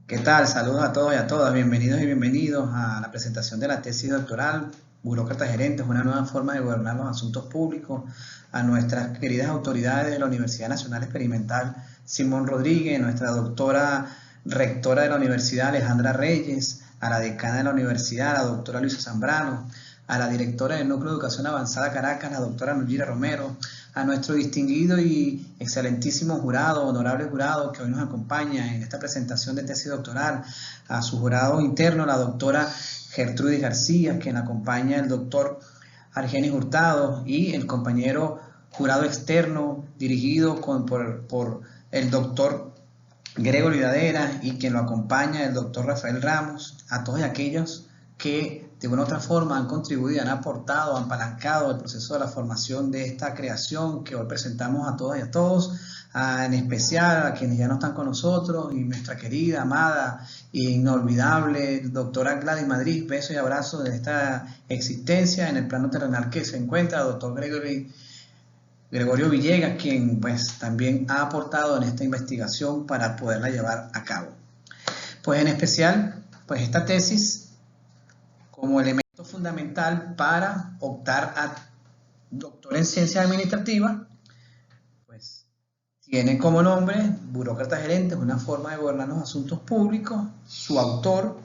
¿Qué tal? Saludos a todos y a todas. Bienvenidos y bienvenidos a la presentación de la tesis doctoral Burócratas Gerentes, una nueva forma de gobernar los asuntos públicos, a nuestras queridas autoridades de la Universidad Nacional Experimental, Simón Rodríguez, nuestra doctora rectora de la universidad, Alejandra Reyes, a la decana de la universidad, la doctora Luisa Zambrano, a la directora del Núcleo de Educación Avanzada Caracas, la doctora Nuyira Romero, a nuestro distinguido y excelentísimo jurado, honorable jurado que hoy nos acompaña en esta presentación de tesis doctoral, a su jurado interno, la doctora Gertrudis García, quien acompaña el doctor Argenis Hurtado, y el compañero jurado externo dirigido por el doctor Gregory Dadera, y quien lo acompaña el doctor Rafael Ramos, a todos aquellos que de una u otra forma han contribuido, han aportado, han apalancado el proceso de la formación de esta creación que hoy presentamos a todas y a todos, en especial a quienes ya no están con nosotros, y nuestra querida, amada e inolvidable doctora Gladys Madrid. Besos y abrazos de esta existencia en el plano terrenal que se encuentra, doctor Gregorio Villegas, quien pues también ha aportado en esta investigación para poderla llevar a cabo. Pues en especial, pues esta tesis como elemento fundamental para optar a doctor en ciencias administrativas, pues tiene como nombre Burócratas Gerentes, una forma de gobernar los asuntos públicos. Su autor,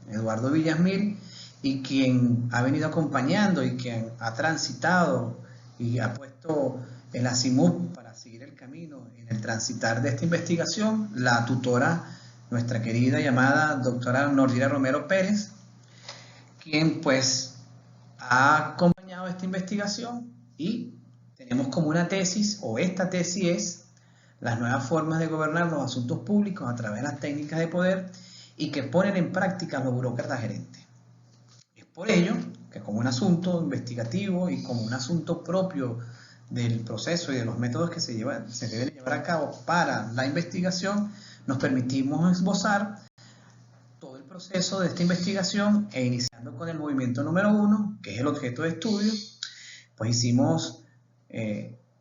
Eduardo Villasmil, y quien ha venido acompañando y quien ha transitado y ha puesto el azimut para seguir el camino en el transitar de esta investigación, la tutora, nuestra querida y amada doctora Nordira Romero Pérez, quien pues ha acompañado esta investigación, y tenemos como una tesis, o esta tesis es las nuevas formas de gobernar los asuntos públicos a través de las técnicas de poder y que ponen en práctica los burócratas gerentes. Es por ello que como un asunto investigativo y como un asunto propio del proceso y de los métodos que se deben llevar a cabo para la investigación, nos permitimos esbozar todo el proceso de esta investigación, e iniciando con el movimiento número 1, que es el objeto de estudio, pues hicimos,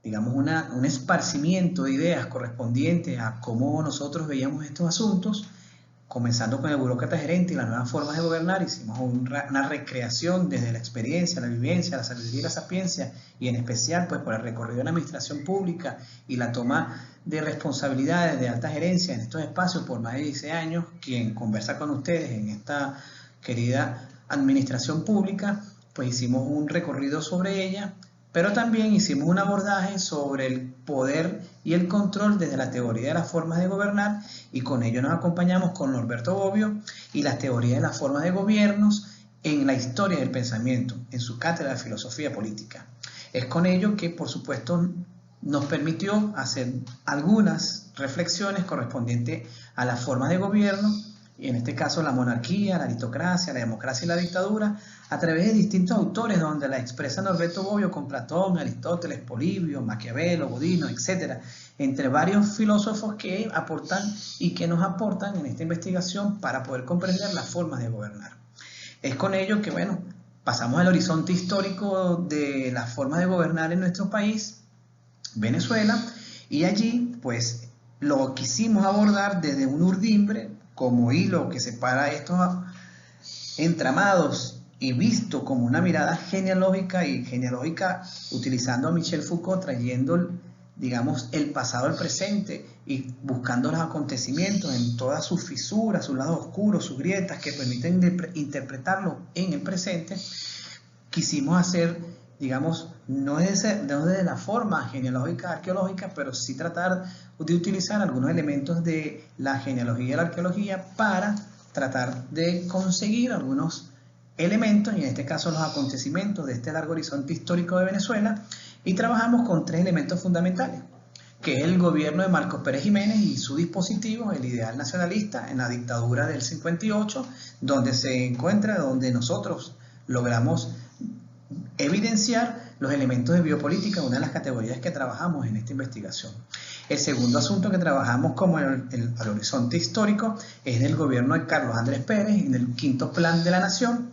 digamos, un esparcimiento de ideas correspondientes a cómo nosotros veíamos estos asuntos, comenzando con el burócrata gerente y las nuevas formas de gobernar. Hicimos una recreación desde la experiencia, la vivencia, la sabiduría y la sapiencia, y en especial pues por el recorrido de la administración pública y la toma de responsabilidades de alta gerencia en estos espacios por más de 16 años, quien conversa con ustedes en esta querida administración pública, pues hicimos un recorrido sobre ella, pero también hicimos un abordaje sobre el poder y el control desde la teoría de las formas de gobernar, y con ello nos acompañamos con Norberto Bobbio y las teorías de las formas de gobiernos en la historia del pensamiento, en su cátedra de filosofía política. Es con ello que, por supuesto, nos permitió hacer algunas reflexiones correspondientes a las formas de gobierno, y en este caso la monarquía, la aristocracia, la democracia y la dictadura, a través de distintos autores donde la expresa Norberto Bobbio con Platón, Aristóteles, Polibio, Maquiavelo, Bodino, etc., entre varios filósofos que aportan y que nos aportan en esta investigación para poder comprender las formas de gobernar. Es con ello que, bueno, pasamos al horizonte histórico de las formas de gobernar en nuestro país, Venezuela, y allí pues lo quisimos abordar desde un urdimbre como hilo que separa estos entramados, y visto como una mirada genealógica, utilizando a Michel Foucault, trayendo, digamos, el pasado al presente y buscando los acontecimientos en todas sus fisuras, sus lados oscuros, sus grietas que permiten interpretarlo en el presente. Quisimos hacer, digamos, no desde la forma genealógica arqueológica, pero sí tratar de utilizar algunos elementos de la genealogía y la arqueología para tratar de conseguir algunos elementos, y en este caso los acontecimientos de este largo horizonte histórico de Venezuela, y trabajamos con 3 elementos fundamentales, que es el gobierno de Marcos Pérez Jiménez y su dispositivo, el ideal nacionalista en la dictadura del 58, donde nosotros logramos evidenciar los elementos de biopolítica, una de las categorías que trabajamos en esta investigación. El segundo asunto que trabajamos como el horizonte histórico es del gobierno de Carlos Andrés Pérez en el quinto plan de la nación,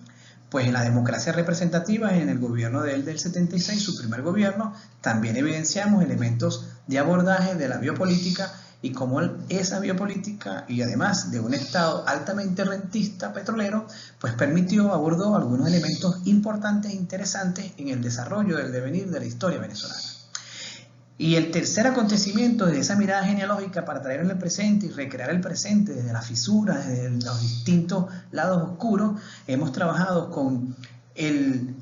pues en la democracia representativa, en el gobierno de él del 76, su primer gobierno, también evidenciamos elementos de abordaje de la biopolítica y cómo esa biopolítica, y además de un Estado altamente rentista petrolero, pues abordó algunos elementos importantes e interesantes en el desarrollo del devenir de la historia venezolana. Y el tercer acontecimiento de esa mirada genealógica para traer el presente y recrear el presente desde las fisuras, desde los distintos lados oscuros, hemos trabajado con el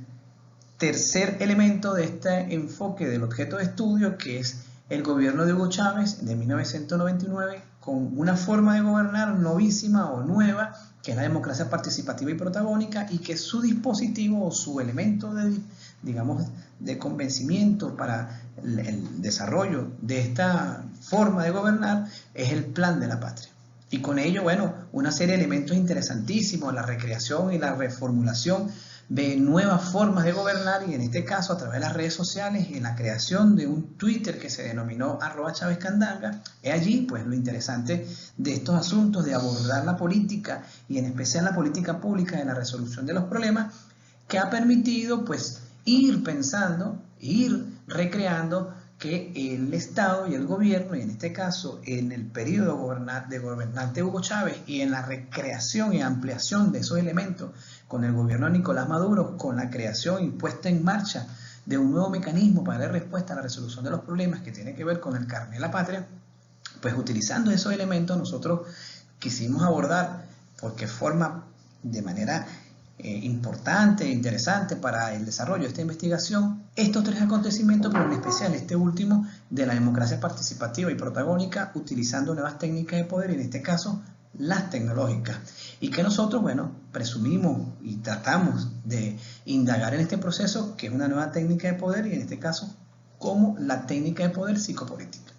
tercer elemento de este enfoque del objeto de estudio, que es el gobierno de Hugo Chávez de 1999, con una forma de gobernar novísima o nueva, que es la democracia participativa y protagónica, y que su dispositivo o su elemento de, digamos, de convencimiento para el desarrollo de esta forma de gobernar es el plan de la patria. Y con ello, bueno, una serie de elementos interesantísimos, la recreación y la reformulación de nuevas formas de gobernar, y en este caso a través de las redes sociales y en la creación de un Twitter que se denominó @ChávezCandanga. Es allí pues lo interesante de estos asuntos de abordar la política y en especial la política pública de la resolución de los problemas, que ha permitido pues ir pensando, ir recreando que el Estado y el gobierno, y en este caso en el periodo de gobernante Hugo Chávez y en la recreación y ampliación de esos elementos con el gobierno de Nicolás Maduro, con la creación y puesta en marcha de un nuevo mecanismo para dar respuesta a la resolución de los problemas que tiene que ver con el carnet de la patria, pues utilizando esos elementos nosotros quisimos abordar, porque forma de manera importante e interesante para el desarrollo de esta investigación, estos tres acontecimientos, pero en especial este último de la democracia participativa y protagónica, utilizando nuevas técnicas de poder, y en este caso las tecnológicas, y que nosotros, bueno, presumimos y tratamos de indagar en este proceso, que es una nueva técnica de poder, y en este caso como la técnica de poder psicopolítica.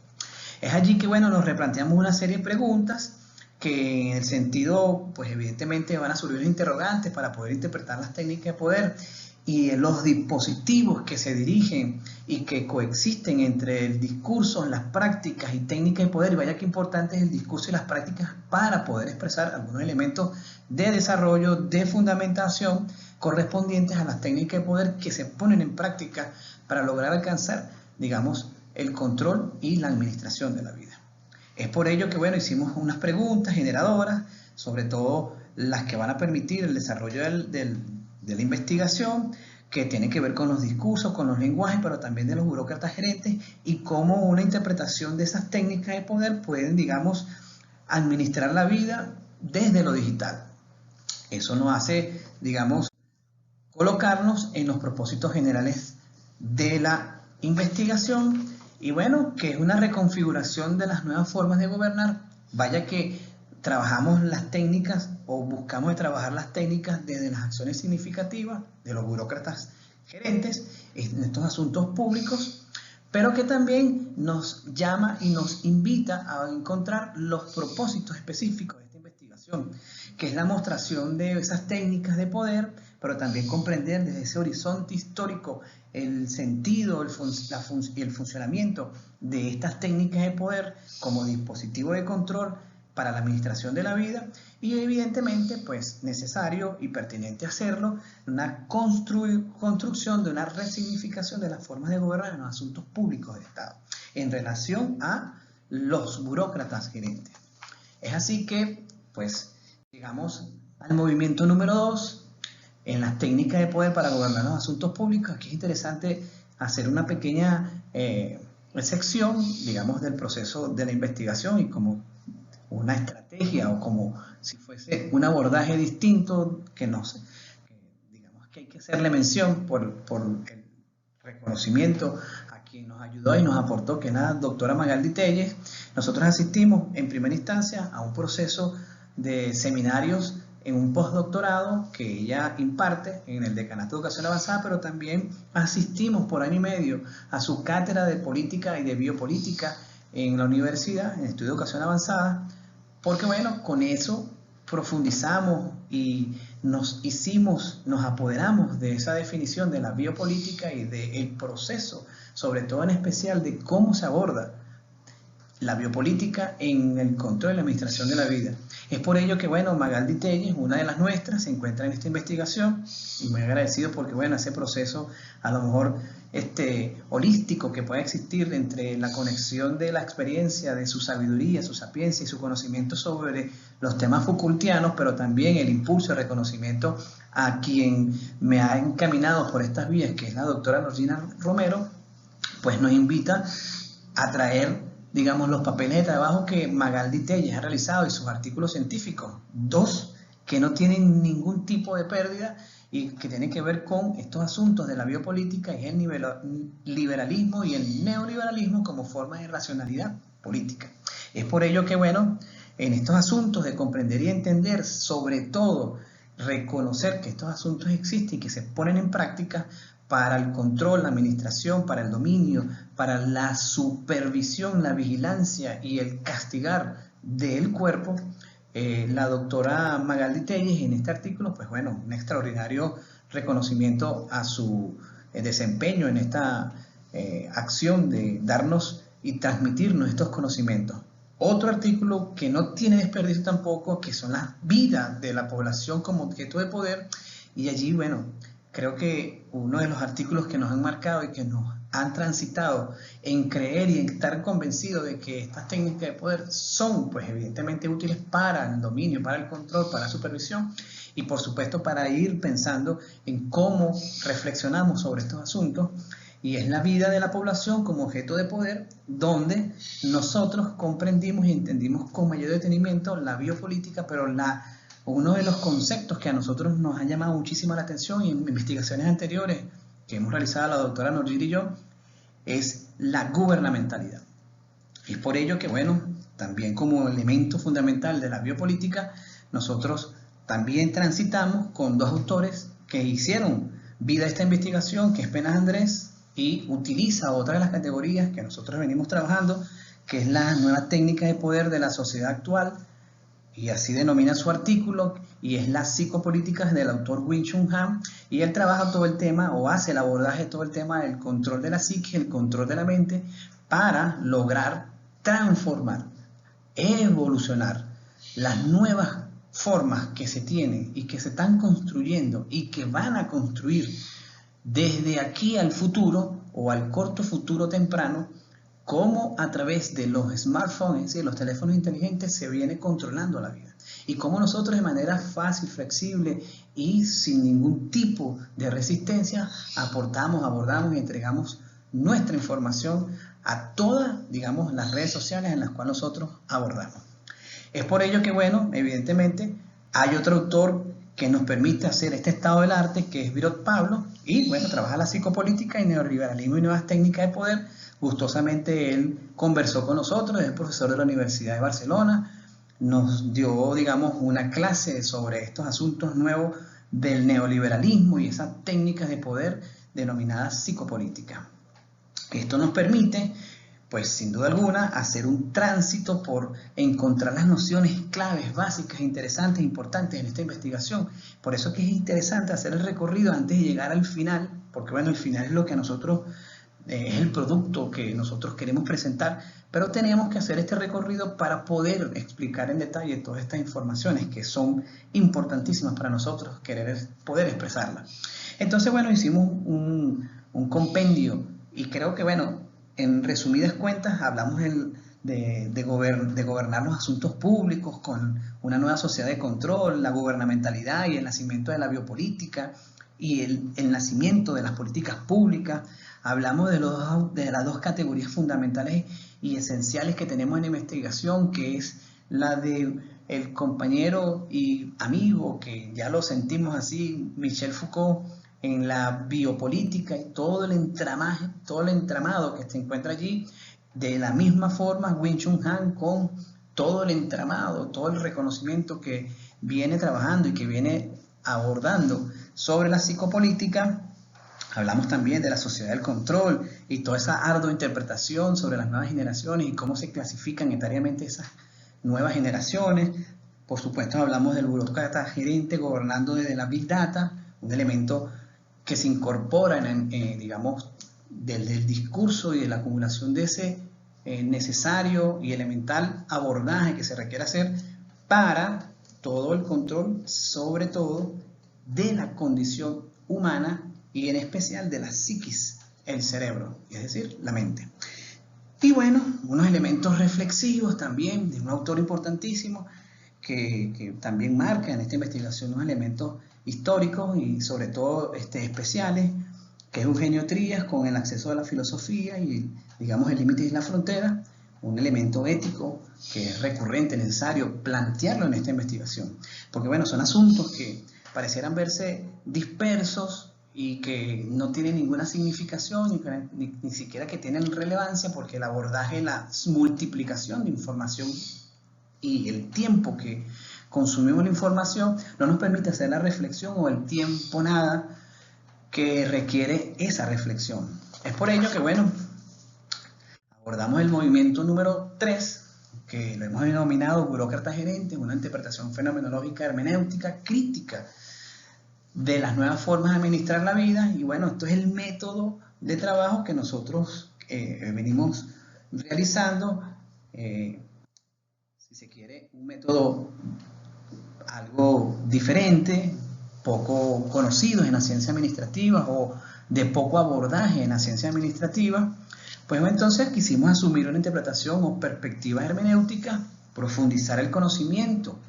Es allí que, bueno, nos replanteamos una serie de preguntas que en el sentido, pues evidentemente van a surgir interrogantes para poder interpretar las técnicas de poder y los dispositivos que se dirigen y que coexisten entre el discurso, las prácticas y técnicas de poder. Y vaya que importante es el discurso y las prácticas para poder expresar algunos elementos de desarrollo, de fundamentación correspondientes a las técnicas de poder que se ponen en práctica para lograr alcanzar, digamos, el control y la administración de la vida. Es por ello que, bueno, hicimos unas preguntas generadoras, sobre todo las que van a permitir el desarrollo de la investigación, que tiene que ver con los discursos, con los lenguajes, pero también de los burócratas gerentes, y cómo una interpretación de esas técnicas de poder pueden, digamos, administrar la vida desde lo digital. Eso nos hace, digamos, colocarnos en los propósitos generales de la investigación, y bueno, que es una reconfiguración de las nuevas formas de gobernar. Vaya que trabajamos las técnicas o buscamos de trabajar las técnicas desde las acciones significativas de los burócratas gerentes en estos asuntos públicos, pero que también nos llama y nos invita a encontrar los propósitos específicos de esta investigación, que es la mostración de esas técnicas de poder, pero también comprender desde ese horizonte histórico el sentido y el funcionamiento de estas técnicas de poder como dispositivo de control para la administración de la vida, y evidentemente pues necesario y pertinente hacerlo, una construcción de una resignificación de las formas de gobernar en los asuntos públicos del Estado en relación a los burócratas gerentes. Es así que pues llegamos al movimiento número 2 en las técnicas de poder para gobernar los asuntos públicos. Aquí es interesante hacer una pequeña sección, digamos, del proceso de la investigación y como una estrategia o como si fuese un abordaje distinto digamos que hay que hacerle mención por el reconocimiento a quien nos ayudó y nos aportó, que es la doctora Magaldi Telles. Nosotros asistimos en primera instancia a un proceso de seminarios en un postdoctorado que ella imparte en el Decanato de Educación Avanzada, pero también asistimos por año y medio a su cátedra de política y de biopolítica en la universidad, en el Estudio de Educación Avanzada, porque bueno, con eso profundizamos y nos apoderamos de esa definición de la biopolítica y del proceso, sobre todo en especial de cómo se aborda la biopolítica en el control y la administración de la vida. Es por ello que, bueno, Magaldi Telles, una de las nuestras, se encuentra en esta investigación y muy agradecido porque, bueno, ese proceso a lo mejor holístico que puede existir entre la conexión de la experiencia, de su sabiduría, su sapiencia y su conocimiento sobre los temas Foucaultianos, pero también el impulso y reconocimiento a quien me ha encaminado por estas vías, que es la doctora Norgina Romero, pues nos invita a traer, digamos, los papeles de trabajo que Magaldi Telles ha realizado y sus artículos científicos, dos que no tienen ningún tipo de pérdida y que tienen que ver con estos asuntos de la biopolítica y el liberalismo y el neoliberalismo como forma de racionalidad política. Es por ello que, bueno, en estos asuntos de comprender y entender, sobre todo reconocer que estos asuntos existen y que se ponen en práctica para el control, la administración, para el dominio, para la supervisión, la vigilancia y el castigar del cuerpo, la doctora Magaldi Telles en este artículo, pues bueno, un extraordinario reconocimiento a su desempeño en esta acción de darnos y transmitirnos estos conocimientos. Otro artículo que no tiene desperdicio tampoco, que son las vidas de la población como objeto de poder, y allí, bueno, creo que uno de los artículos que nos han marcado y que nos han transitado en creer y en estar convencidos de que estas técnicas de poder son, pues evidentemente útiles para el dominio, para el control, para la supervisión y por supuesto para ir pensando en cómo reflexionamos sobre estos asuntos, y es la vida de la población como objeto de poder, donde nosotros comprendimos y entendimos con mayor detenimiento la biopolítica, pero uno de los conceptos que a nosotros nos ha llamado muchísimo la atención y en investigaciones anteriores que hemos realizado la doctora Norgina y yo, es la gubernamentalidad. Es por ello que, bueno, también como elemento fundamental de la biopolítica, nosotros también transitamos con dos autores que hicieron vida a esta investigación, que es Penas Andrés, y utiliza otra de las categorías que nosotros venimos trabajando, que es la nueva técnica de poder de la sociedad actual, y así denomina su artículo, y es las psicopolíticas del autor Wing Chun Han, y él trabaja todo el tema, o hace el abordaje de todo el tema del control de la psique, el control de la mente, para lograr transformar, evolucionar las nuevas formas que se tienen y que se están construyendo y que van a construir desde aquí al futuro o al corto futuro temprano, cómo a través de los smartphones y los teléfonos inteligentes se viene controlando la vida. Y cómo nosotros de manera fácil, flexible y sin ningún tipo de resistencia aportamos, abordamos y entregamos nuestra información a todas, digamos, las redes sociales en las cuales nosotros abordamos. Es por ello que, bueno, evidentemente hay otro autor que nos permite hacer este estado del arte, que es Virot Pablo, y bueno, trabaja la psicopolítica y neoliberalismo y nuevas técnicas de poder. Gustosamente él conversó con nosotros, es profesor de la Universidad de Barcelona, nos dio, digamos, una clase sobre estos asuntos nuevos del neoliberalismo y esas técnicas de poder denominadas psicopolítica. Esto nos permite, pues sin duda alguna, hacer un tránsito por encontrar las nociones claves, básicas, interesantes, importantes en esta investigación. Por eso que es interesante hacer el recorrido antes de llegar al final, porque bueno, el final es lo que a nosotros es el producto que nosotros queremos presentar, pero tenemos que hacer este recorrido para poder explicar en detalle todas estas informaciones que son importantísimas para nosotros poder expresarlas. Entonces, bueno, hicimos un compendio y creo que, bueno, en resumidas cuentas hablamos de gobernar los asuntos públicos con una nueva sociedad de control, la gubernamentalidad y el nacimiento de la biopolítica y el nacimiento de las políticas públicas. Hablamos de las dos categorías fundamentales y esenciales que tenemos en la investigación, que es la de el compañero y amigo, que ya lo sentimos así, Michel Foucault, en la biopolítica y todo el entramado que se encuentra allí. De la misma forma, Wing Chun Han con todo el entramado, todo el reconocimiento que viene trabajando y que viene abordando sobre la psicopolítica. Hablamos también de la sociedad del control y toda esa ardua interpretación sobre las nuevas generaciones y cómo se clasifican etariamente esas nuevas generaciones. Por supuesto, hablamos del burócrata gerente gobernando desde la Big Data, un elemento que se incorpora, digamos, del discurso y de la acumulación de ese necesario y elemental abordaje que se requiere hacer para todo el control, sobre todo, de la condición humana y en especial de la psiquis, el cerebro, es decir, la mente. Y bueno, unos elementos reflexivos también de un autor importantísimo que también marca en esta investigación unos elementos históricos y sobre todo especiales, que es Eugenio Trías con el acceso a la filosofía y, digamos, el límite y la frontera, un elemento ético que es recurrente, necesario plantearlo en esta investigación. Porque bueno, son asuntos que parecieran verse dispersos y que no tienen ninguna significación, ni siquiera que tienen relevancia, porque el abordaje, la multiplicación de información y el tiempo que consumimos la información no nos permite hacer la reflexión o el tiempo nada que requiere esa reflexión. Es por ello que, bueno, abordamos el movimiento número 3, que lo hemos denominado burócratas gerentes, una interpretación fenomenológica, hermenéutica, crítica de las nuevas formas de administrar la vida. Y bueno, esto es el método de trabajo que nosotros venimos realizando, si se quiere, un método algo diferente, poco conocido en la ciencia administrativa o de poco abordaje en la ciencia administrativa. Pues entonces quisimos asumir una interpretación o perspectiva hermenéutica, profundizar el conocimiento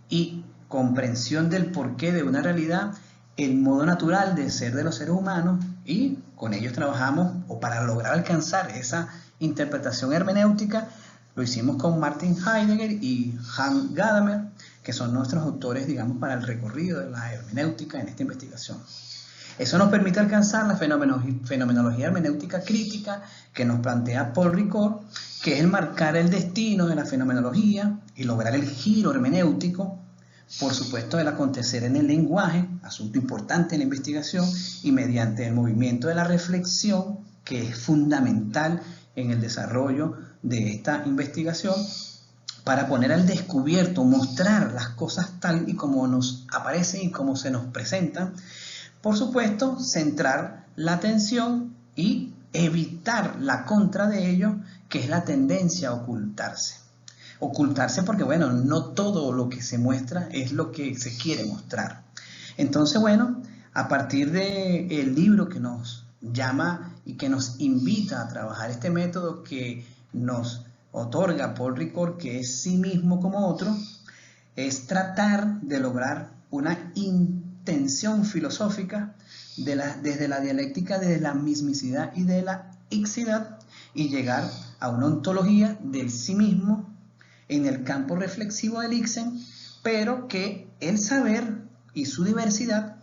y comprensión del porqué de una realidad, el modo natural de ser de los seres humanos, y con ellos trabajamos, o para lograr alcanzar esa interpretación hermenéutica, lo hicimos con Martin Heidegger y Hans Gadamer, que son nuestros autores, digamos, para el recorrido de la hermenéutica en esta investigación. Eso nos permite alcanzar la fenomenología hermenéutica crítica que nos plantea Paul Ricoeur, que es el marcar el destino de la fenomenología y lograr el giro hermenéutico, por supuesto, del acontecer en el lenguaje, asunto importante en la investigación, y mediante el movimiento de la reflexión, que es fundamental en el desarrollo de esta investigación, para poner al descubierto, mostrar las cosas tal y como nos aparecen y como se nos presentan. Por supuesto, centrar la atención y evitar la contra de ello, que es la tendencia a ocultarse. Ocultarse porque, bueno, no todo lo que se muestra es lo que se quiere mostrar. Entonces, bueno, a partir del libro que nos llama y que nos invita a trabajar este método que nos otorga Paul Ricoeur, que es sí mismo como otro, es tratar de lograr una intención filosófica desde la dialéctica, desde la mismicidad y de la ixidad, y llegar a una ontología del sí mismo en el campo reflexivo del Ixen, pero que el saber y su diversidad,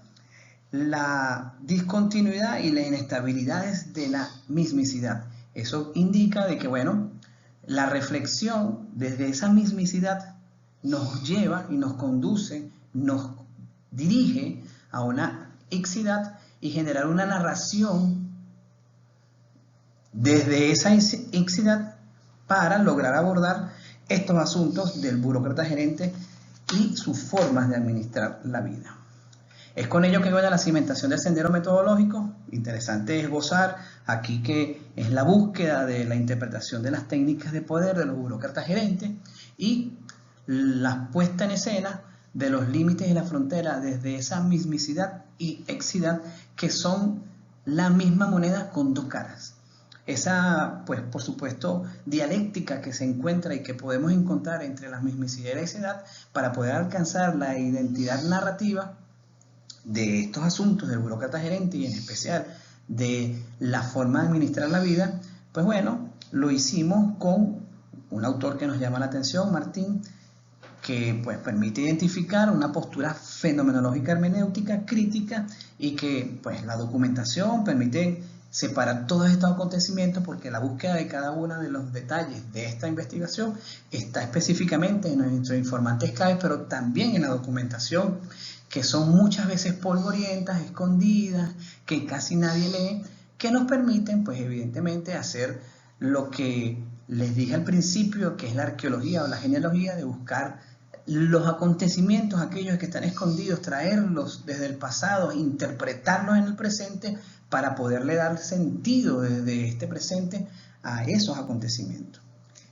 la discontinuidad y las inestabilidades de la mismicidad. Eso indica de que, bueno, la reflexión desde esa mismicidad nos lleva y nos conduce, nos dirige a una ixidad y generar una narración desde esa ixidad para lograr abordar estos asuntos del burócrata gerente y sus formas de administrar la vida. Es con ello que viene la cimentación del sendero metodológico. Interesante esbozar aquí que es la búsqueda de la interpretación de las técnicas de poder de los burócratas gerentes y la puesta en escena de los límites y la frontera desde esa mismicidad y exidad, que son la misma moneda con dos caras. Esa, pues, por supuesto, dialéctica que se encuentra y que podemos encontrar entre la mismicidad y la exidad para poder alcanzar la identidad narrativa de estos asuntos del burócrata gerente y en especial de la forma de administrar la vida. Pues bueno, lo hicimos con un autor que nos llama la atención, Martín, que pues permite identificar una postura fenomenológica hermenéutica crítica y que pues la documentación permite separar todos estos acontecimientos, porque la búsqueda de cada uno de los detalles de esta investigación está específicamente en nuestros informantes clave, pero también en la documentación, que son muchas veces polvorientas, escondidas, que casi nadie lee, que nos permiten, pues evidentemente, hacer lo que les dije al principio, que es la arqueología o la genealogía, de buscar los acontecimientos, aquellos que están escondidos, traerlos desde el pasado, interpretarlos en el presente, para poderle dar sentido desde este presente a esos acontecimientos.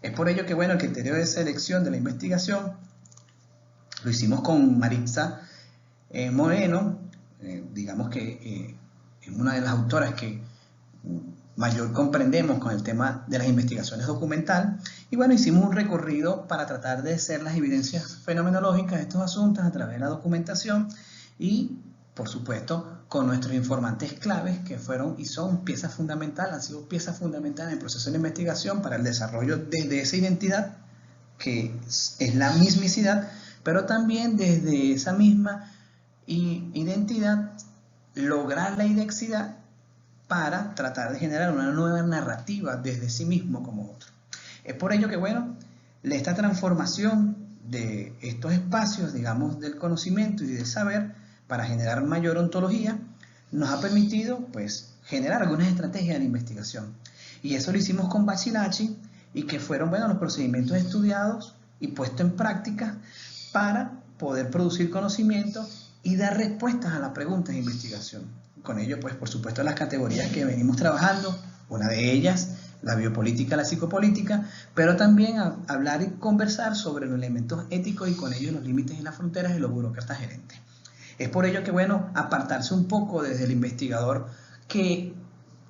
Es por ello que, bueno, el criterio de selección de la investigación lo hicimos con Maritza Moreno, digamos que es una de las autoras que mayor comprendemos con el tema de las investigaciones documental, y bueno, hicimos un recorrido para tratar de hacer las evidencias fenomenológicas de estos asuntos a través de la documentación y, por supuesto, con nuestros informantes claves que fueron y son piezas fundamentales, han sido piezas fundamentales en el proceso de investigación para el desarrollo de esa identidad que es la mismicidad, pero también desde esa misma identidad lograr la idexidad para tratar de generar una nueva narrativa desde sí mismo como otro. Es por ello que, bueno, esta transformación de estos espacios, digamos, del conocimiento y del saber para generar mayor ontología, nos ha permitido, pues, generar algunas estrategias de la investigación. Y eso lo hicimos con Bachilachi, y que fueron, bueno, los procedimientos estudiados y puestos en práctica para poder producir conocimiento y dar respuestas a las preguntas de investigación. Con ello, pues, por supuesto, las categorías que venimos trabajando, una de ellas, la biopolítica, la psicopolítica, pero también hablar y conversar sobre los elementos éticos y con ellos los límites y las fronteras de los burócratas gerentes. Es por ello que, bueno, apartarse un poco desde el investigador que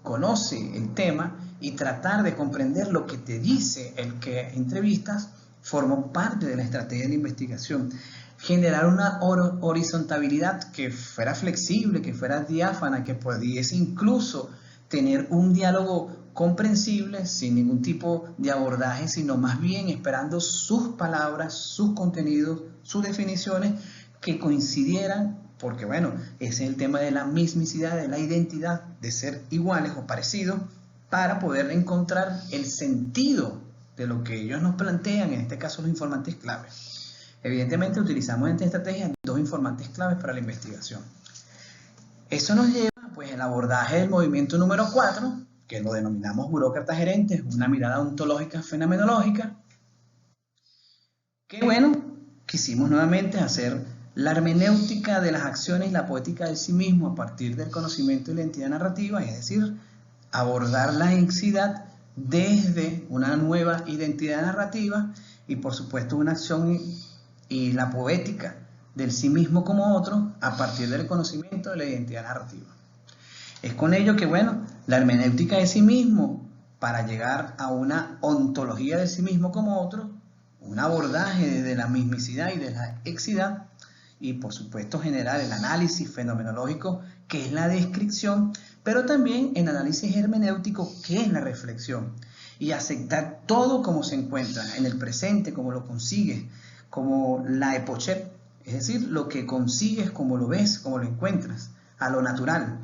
conoce el tema y tratar de comprender lo que te dice el que entrevistas, formó parte de la estrategia de la investigación. Generar una horizontabilidad que fuera flexible, que fuera diáfana, que pudiese incluso tener un diálogo comprensible sin ningún tipo de abordaje, sino más bien esperando sus palabras, sus contenidos, sus definiciones que coincidieran, porque bueno, ese es el tema de la mismicidad, de la identidad, de ser iguales o parecidos, para poder encontrar el sentido de lo que ellos nos plantean, en este caso los informantes claves. Evidentemente utilizamos en esta estrategia dos informantes claves para la investigación. Eso nos lleva, pues, al abordaje del movimiento número 4, que lo denominamos burócratas gerentes, una mirada ontológica fenomenológica, que, bueno, quisimos nuevamente hacer la hermenéutica de las acciones y la poética de sí mismo a partir del conocimiento y la identidad narrativa, es decir, abordar la identidad desde una nueva identidad narrativa y, por supuesto, una acción y la poética del sí mismo como otro a partir del conocimiento de la identidad narrativa. Es con ello que, bueno, la hermenéutica de sí mismo, para llegar a una ontología de sí mismo como otro, un abordaje de la mismicidad y de la exidad, y por supuesto generar el análisis fenomenológico, que es la descripción, pero también el análisis hermenéutico, que es la reflexión, y aceptar todo como se encuentra, en el presente, como lo consigues, como la epochet, es decir, lo que consigues, como lo ves, como lo encuentras, a lo natural.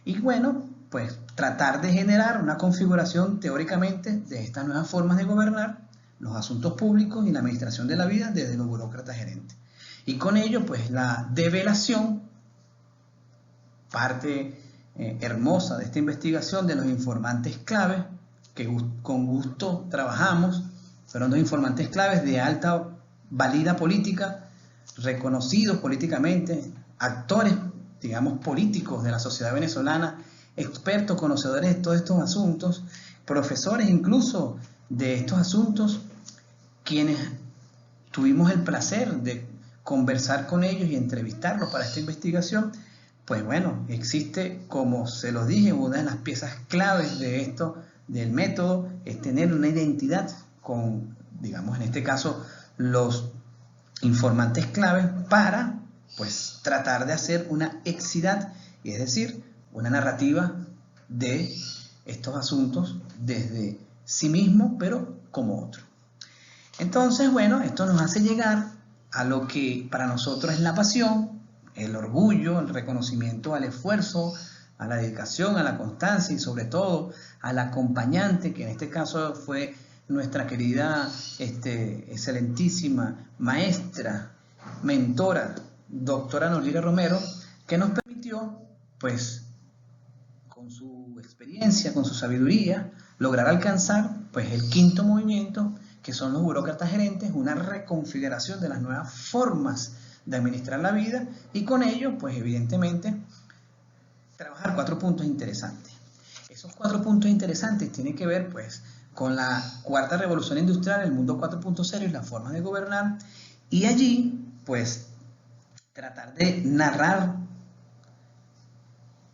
Y bueno, pues tratar de generar una configuración teóricamente de estas nuevas formas de gobernar los asuntos públicos y la administración de la vida desde los burócratas gerentes. Y con ello, pues la develación, parte hermosa de esta investigación de los informantes claves, que con gusto trabajamos, fueron dos informantes claves de alta valida política, reconocidos políticamente, actores, digamos, políticos de la sociedad venezolana, expertos, conocedores de todos estos asuntos, profesores incluso de estos asuntos, quienes tuvimos el placer de conversar con ellos y entrevistarlos para esta investigación. Pues bueno, existe, como se los dije, una de las piezas claves de esto, del método, es tener una identidad con, digamos, en este caso, los informantes claves para, pues, tratar de hacer una exidad, y es decir, una narrativa de estos asuntos desde sí mismo, pero como otro. Entonces, bueno, esto nos hace llegar a lo que para nosotros es la pasión, el orgullo, el reconocimiento al esfuerzo, a la dedicación, a la constancia y sobre todo al acompañante, que en este caso fue nuestra querida, excelentísima maestra, mentora, doctora Nolira Romero, que nos permitió, pues, con su experiencia, con su sabiduría, lograr alcanzar, pues, el quinto movimiento, que son los burócratas gerentes, una reconfiguración de las nuevas formas de administrar la vida, y con ello, pues, evidentemente, trabajar 4 puntos interesantes. Esos 4 puntos interesantes tienen que ver, pues, con la cuarta revolución industrial, el mundo 4.0 y las formas de gobernar, y allí pues tratar de narrar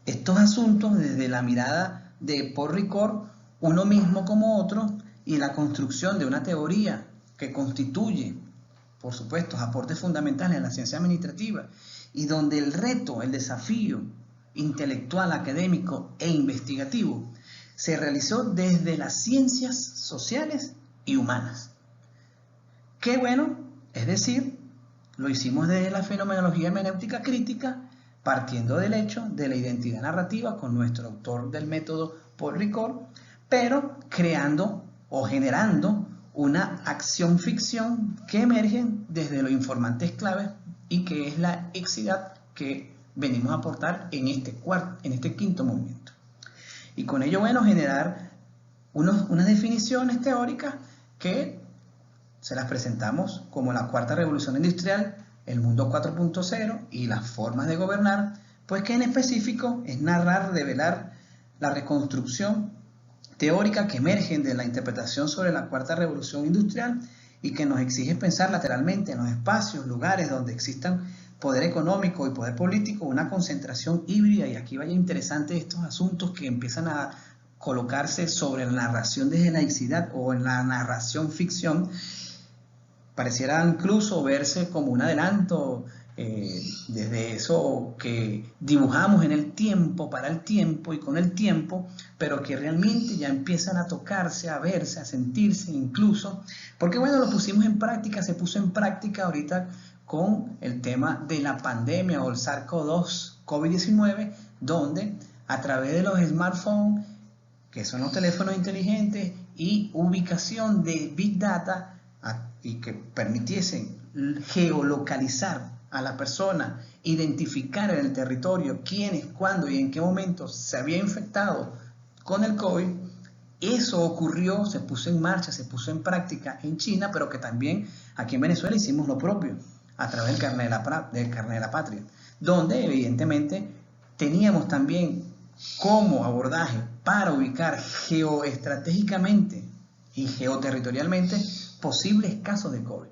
estos asuntos desde la mirada de Paul Ricoeur, uno mismo como otro, y la construcción de una teoría que constituye, por supuesto, aportes fundamentales en la ciencia administrativa, y donde el reto, el desafío intelectual, académico e investigativo se realizó desde las ciencias sociales y humanas. Qué bueno, es decir, lo hicimos desde la fenomenología hermenéutica crítica, partiendo del hecho de la identidad narrativa con nuestro autor del método Paul Ricoeur, pero creando o generando una acción-ficción que emerge desde los informantes claves y que es la exidad que venimos a aportar en este quinto movimiento. Y con ello, bueno, generar unas definiciones teóricas que se las presentamos como la cuarta revolución industrial, el mundo 4.0 y las formas de gobernar, pues que en específico es narrar, develar la reconstrucción teórica que emergen de la interpretación sobre la cuarta revolución industrial y que nos exige pensar lateralmente en los espacios, lugares donde existan poder económico y poder político, una concentración híbrida, y aquí vaya interesante estos asuntos que empiezan a colocarse sobre la narración desde la laicidad o en la narración ficción. Pareciera incluso verse como un adelanto desde eso que dibujamos en el tiempo, para el tiempo y con el tiempo, pero que realmente ya empiezan a tocarse, a verse, a sentirse incluso, porque bueno, lo pusimos en práctica, se puso en práctica ahorita con el tema de la pandemia o el SARS-CoV-2, COVID-19, donde a través de los smartphones, que son los teléfonos inteligentes, y ubicación de Big Data, y que permitiesen geolocalizar a la persona, identificar en el territorio quiénes, cuándo y en qué momento se había infectado con el COVID, eso ocurrió, se puso en marcha, se puso en práctica en China, pero que también aquí en Venezuela hicimos lo propio a través del carnet de la patria, donde evidentemente teníamos también como abordaje para ubicar geoestratégicamente y geoterritorialmente posibles casos de COVID.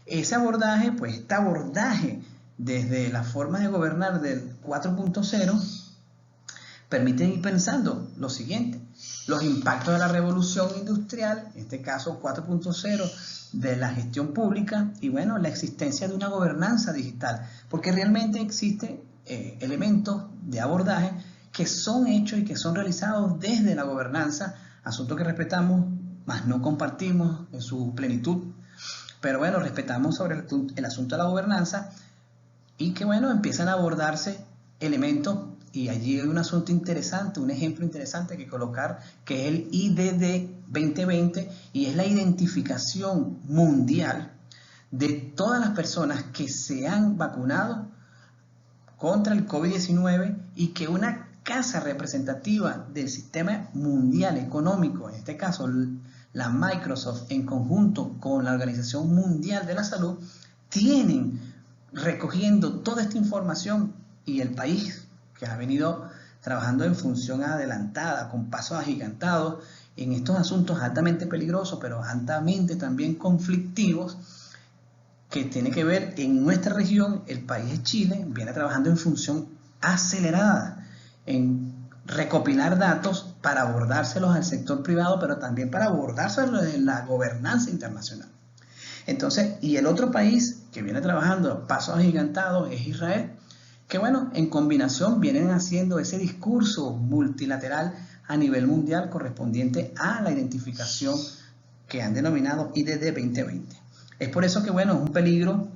Ese abordaje, pues este abordaje desde la forma de gobernar del 4.0 permite ir pensando lo siguiente: los impactos de la revolución industrial, en este caso 4.0, de la gestión pública, y bueno, la existencia de una gobernanza digital, porque realmente existen elementos de abordaje que son hechos y que son realizados desde la gobernanza, asunto que respetamos, mas no compartimos en su plenitud, pero bueno, respetamos sobre el asunto de la gobernanza, y que bueno, empiezan a abordarse elementos, y allí hay un asunto interesante, un ejemplo interesante que colocar, que es el IDD 2020, y es la identificación mundial de todas las personas que se han vacunado contra el COVID-19 y que una casa representativa del sistema mundial económico, en este caso la Microsoft en conjunto con la Organización Mundial de la Salud, tienen recogiendo toda esta información, y el país que ha venido trabajando en función adelantada, con pasos agigantados en estos asuntos altamente peligrosos, pero altamente también conflictivos, que tiene que ver en nuestra región. El país de Chile viene trabajando en función acelerada en recopilar datos para abordárselos al sector privado, pero también para abordárselos en la gobernanza internacional. Entonces, y el otro país que viene trabajando a pasos agigantados es Israel, que bueno, en combinación vienen haciendo ese discurso multilateral a nivel mundial correspondiente a la identificación que han denominado IDD 2020. Es por eso que bueno, es un peligro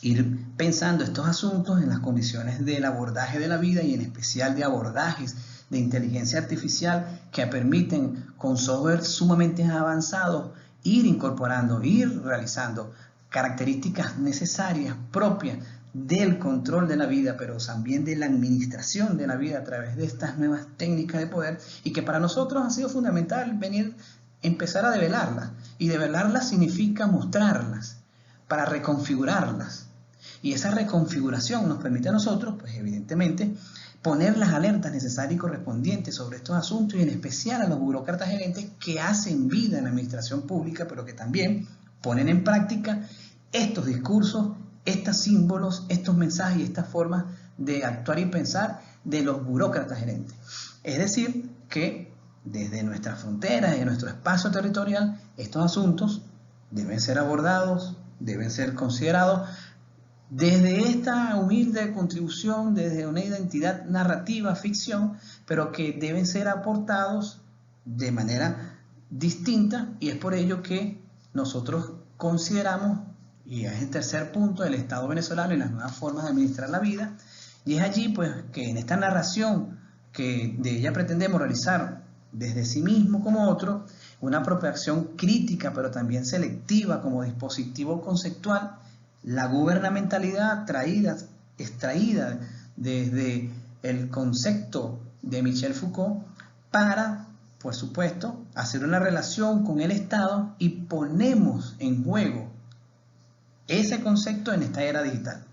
ir pensando estos asuntos en las condiciones del abordaje de la vida, y en especial de abordajes de inteligencia artificial que permiten con software sumamente avanzados ir incorporando, ir realizando características necesarias propias del control de la vida, pero también de la administración de la vida a través de estas nuevas técnicas de poder, y que para nosotros ha sido fundamental empezar a develarlas, y develarlas significa mostrarlas para reconfigurarlas, y esa reconfiguración nos permite a nosotros, pues evidentemente, poner las alertas necesarias y correspondientes sobre estos asuntos, y en especial a los burócratas gerentes que hacen vida en la administración pública, pero que también ponen en práctica estos discursos, estos símbolos, estos mensajes y estas formas de actuar y pensar de los burócratas gerentes. Es decir, que desde nuestras fronteras, de nuestro espacio territorial, estos asuntos deben ser abordados, deben ser considerados desde esta humilde contribución, desde una identidad narrativa, ficción, pero que deben ser aportados de manera distinta, y es por ello que nosotros consideramos, y es el tercer punto, el Estado venezolano y las nuevas formas de administrar la vida, y es allí pues que en esta narración que de ella pretendemos realizar desde sí mismo como otro, una apropiación crítica pero también selectiva como dispositivo conceptual, la gubernamentalidad extraída desde el concepto de Michel Foucault para, por supuesto, hacer una relación con el Estado, y ponemos en juego ese concepto en esta era digital,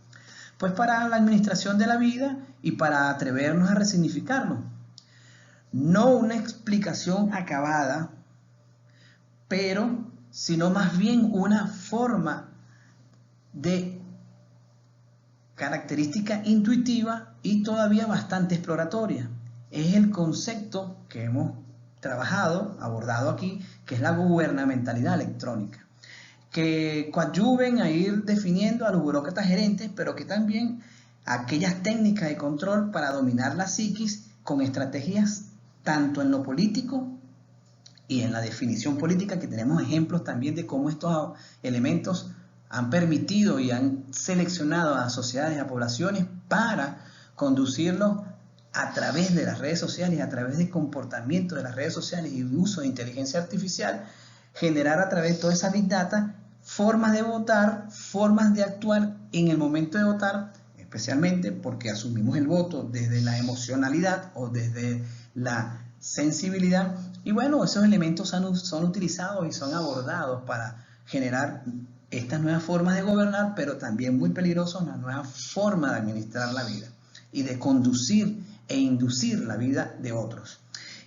pues para la administración de la vida y para atrevernos a resignificarlo. No una explicación acabada, pero sino más bien una forma de característica intuitiva y todavía bastante exploratoria. Es el concepto que hemos trabajado, abordado aquí, que es la gubernamentalidad electrónica, que coadyuven a ir definiendo a los burócratas gerentes, pero que también aquellas técnicas de control para dominar la psiquis con estrategias tanto en lo político y en la definición política, que tenemos ejemplos también de cómo estos elementos han permitido y han seleccionado a sociedades y a poblaciones para conducirlos a través de las redes sociales, a través del comportamiento de las redes sociales y uso de inteligencia artificial, generar a través de toda esa Big Data formas de votar, formas de actuar en el momento de votar, especialmente porque asumimos el voto desde la emocionalidad o desde la sensibilidad. Y bueno, esos elementos son utilizados y son abordados para generar estas nuevas formas de gobernar, pero también muy peligrosos, una nueva forma de administrar la vida y de conducir e inducir la vida de otros.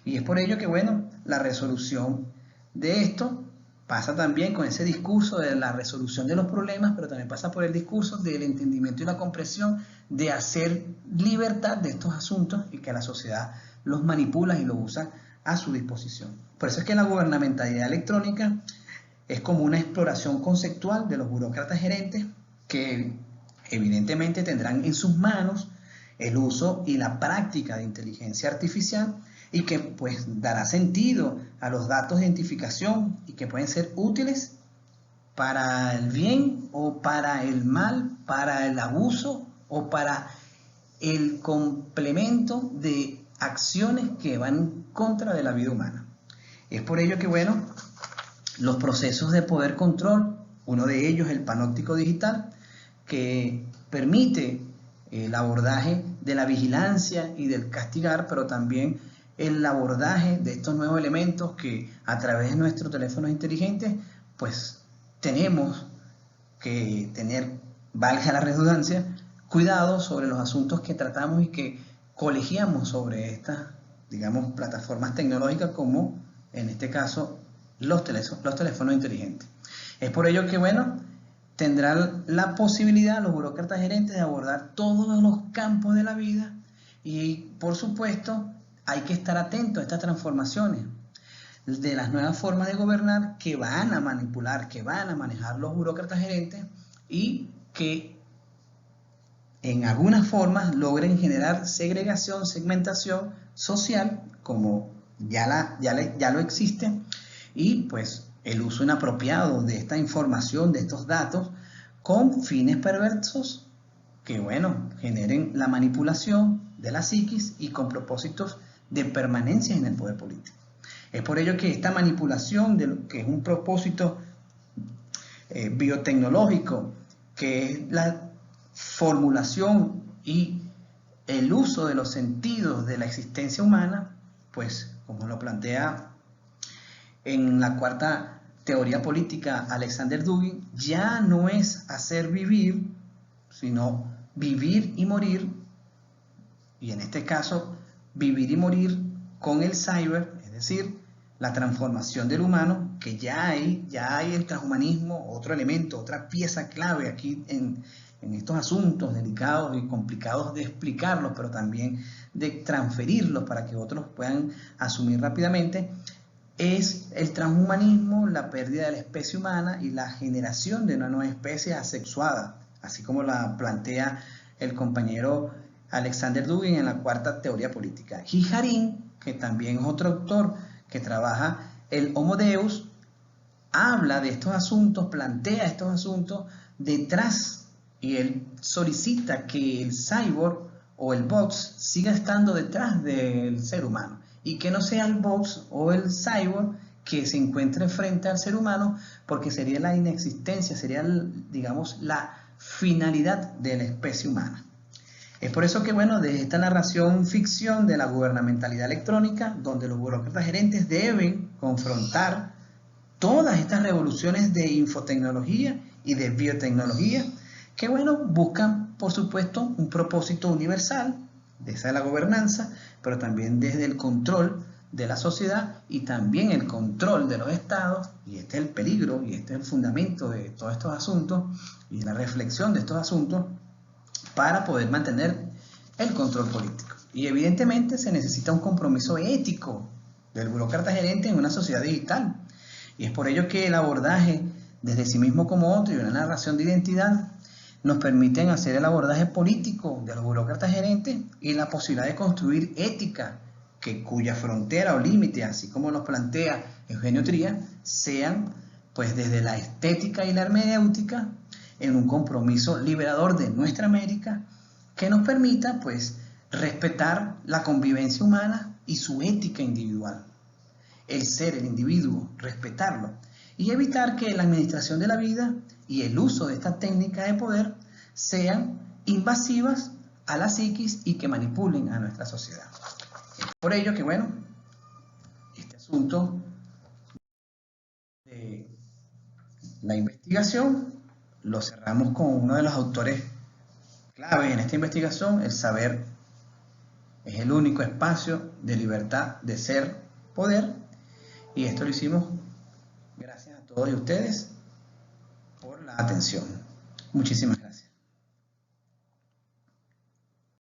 Y es por ello que, bueno, la resolución de esto pasa también con ese discurso de la resolución de los problemas, pero también pasa por el discurso del entendimiento y la comprensión de hacer libertad de estos asuntos y que la sociedad los manipula y los usa a su disposición. Por eso es que la gubernamentalidad electrónica es como una exploración conceptual de los burócratas gerentes que evidentemente tendrán en sus manos el uso y la práctica de inteligencia artificial, y que pues dará sentido a los datos de identificación y que pueden ser útiles para el bien o para el mal, para el abuso o para el complemento de acciones que van en contra de la vida humana. Es por ello que, bueno, los procesos de poder control, uno de ellos el panóptico digital, que permite el abordaje de la vigilancia y del castigar, pero también el abordaje de estos nuevos elementos que a través de nuestros teléfonos inteligentes pues tenemos que tener, valga la redundancia, cuidado sobre los asuntos que tratamos y que colegiamos sobre estas, digamos, plataformas tecnológicas, como en este caso los teléfonos inteligentes. Es por ello que, bueno, tendrán la posibilidad los burócratas gerentes de abordar todos los campos de la vida, y por supuesto hay que estar atento a estas transformaciones de las nuevas formas de gobernar que van a manipular, que van a manejar los burócratas gerentes, y que en algunas formas logren generar segregación, segmentación social, como ya lo existe, y pues el uso inapropiado de esta información, de estos datos, con fines perversos que, bueno, generen la manipulación de la psiquis y con propósitos de permanencia en el poder político. Es por ello que esta manipulación, de lo que es un propósito biotecnológico, que es la formulación y el uso de los sentidos de la existencia humana, pues como lo plantea en la cuarta teoría política Alexander Dugin, ya no es hacer vivir, sino vivir y morir y en este caso vivir y morir con el cyber, es decir, la transformación del humano, que ya hay el transhumanismo, otro elemento, otra pieza clave aquí en estos asuntos delicados y complicados de explicarlos, pero también de transferirlos para que otros puedan asumir rápidamente, es el transhumanismo, la pérdida de la especie humana y la generación de una nueva especie asexuada, así como la plantea el compañero Alexander Dugin en la cuarta teoría política. Gijarín, que también es otro autor que trabaja el Homo Deus, habla de estos asuntos, plantea estos asuntos detrás, y él solicita que el cyborg o el bots siga estando detrás del ser humano y que no sea el bots o el cyborg que se encuentre frente al ser humano, porque sería la inexistencia, sería, digamos, la finalidad de la especie humana. Es por eso que, bueno, desde esta narración ficción de la gubernamentalidad electrónica, donde los burócratas gerentes deben confrontar todas estas revoluciones de infotecnología y de biotecnología, que, bueno, buscan, por supuesto, un propósito universal, de esa de la gobernanza, pero también desde el control de la sociedad y también el control de los estados, y este es el peligro y este es el fundamento de todos estos asuntos y la reflexión de estos asuntos, para poder mantener el control político. Y evidentemente se necesita un compromiso ético del burócrata gerente en una sociedad digital. Y es por ello que el abordaje desde sí mismo como otro y una narración de identidad nos permiten hacer el abordaje político de los burócratas gerentes y la posibilidad de construir ética cuya frontera o límite, así como nos plantea Eugenio Trías, sean pues desde la estética y la hermenéutica, en un compromiso liberador de nuestra América que nos permita pues respetar la convivencia humana y su ética individual, el ser, el individuo, respetarlo y evitar que la administración de la vida y el uso de esta técnica de poder sean invasivas a la psiquis y que manipulen a nuestra sociedad. Es por ello que, bueno, este asunto de la investigación lo cerramos con uno de los autores clave en esta investigación: el saber es el único espacio de libertad de ser, poder, y esto lo hicimos gracias a todos ustedes por la atención. Muchísimas gracias.